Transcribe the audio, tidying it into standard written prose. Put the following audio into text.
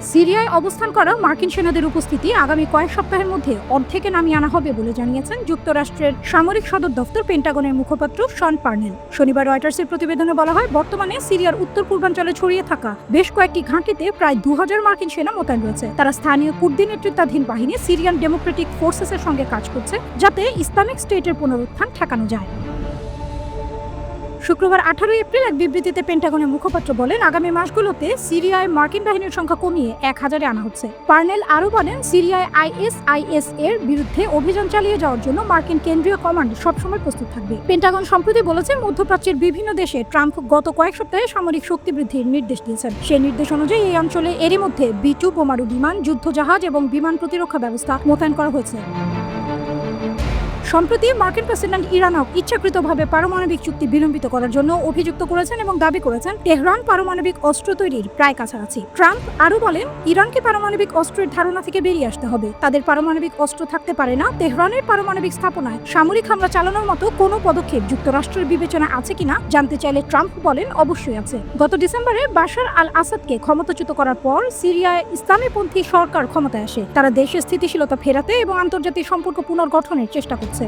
সিরিয়ায় অবস্থান করা মার্কিন সেনাদের উপস্থিতি আগামী কয়েক সপ্তাহের মধ্যে অর্ধেকে নামিয়ে আনা হবে বলে জানিয়েছেন যুক্তরাষ্ট্রের সামরিক সদর দফতর পেন্টাগনের মুখপাত্র শন পার্নেল। শনিবার রয়টার্সের প্রতিবেদনে বলা হয়, বর্তমানে সিরিয়ার উত্তর পূর্বাঞ্চলে ছড়িয়ে থাকা বেশ কয়েকটি ঘাঁটিতে প্রায় 2000 মার্কিন সেনা মোতায়েন রয়েছে। তারা স্থানীয় কুর্দি নেতৃত্বাধীন বাহিনী সিরিয়ান ডেমোক্রেটিক ফোর্সেসের সঙ্গে কাজ করছে, যাতে ইসলামিক স্টেটের পুনরুত্থান ঠেকানো যায়। শুক্রবার 18 এপ্রিল এক বিবৃতিতে পেন্টাগনের মুখপাত্র বলেন, আগামী মাসগুলোতে সিরিয়ায় মার্কিন বাহিনীর সংখ্যা কমিয়ে 1000-এ আনা হচ্ছে। পার্নেল আরও বলেন, সিরিয়ায় আইএসআইএস এর বিরুদ্ধে অভিযান চালিয়ে যাওয়ার জন্য মার্কিন কেন্দ্রীয় কমান্ড সবসময় প্রস্তুত থাকবে। পেন্টাগন সম্প্রতি বলেছে, মধ্যপ্রাচ্যের বিভিন্ন দেশে ট্রাম্প গত কয়েক সপ্তাহে সামরিক শক্তি বৃদ্ধির নির্দেশ দিয়েছেন। সেই নির্দেশ অনুযায়ী এই অঞ্চলে এরই মধ্যে B-2 বোমারু বিমান, যুদ্ধজাহাজ এবং বিমান প্রতিরক্ষা ব্যবস্থা মোতায়েন করা হয়েছে। সম্প্রতি মার্কিন প্রেসিডেন্ট ইরানও ইচ্ছাকৃতভাবে পারমাণবিক চুক্তি বিলম্বিত করার জন্য অভিযুক্ত করেছেন এবং দাবি করেছেন তেহরান পারমাণবিক অস্ত্র তৈরির প্রায় কাছাকাছি। ট্রাম্প আরও বলেন, ইরানকে পারমাণবিক অস্ত্রের ধারণা থেকে বেরিয়ে আসতে হবে। তাদের পারমাণবিক অস্ত্র থাকতে পারে না। তেহরানের পারমাণবিক স্থাপনায় সামরিক হামলা চালানোর মতো কোনো পদক্ষেপ যুক্তরাষ্ট্রের বিবেচনা আছে কিনা জানতে চাইলে ট্রাম্প বলেন, অবশ্যই আছে। গত ডিসেম্বরে বাশার আল আসাদকে ক্ষমতাচ্যুত করার পর সিরিয়ায় ইসলামীপন্থী সরকার ক্ষমতায় আসে। তারা দেশে স্থিতিশীলতা ফেরাতে এবং আন্তর্জাতিক সম্পর্ক পুনর্গঠনের চেষ্টা করছে।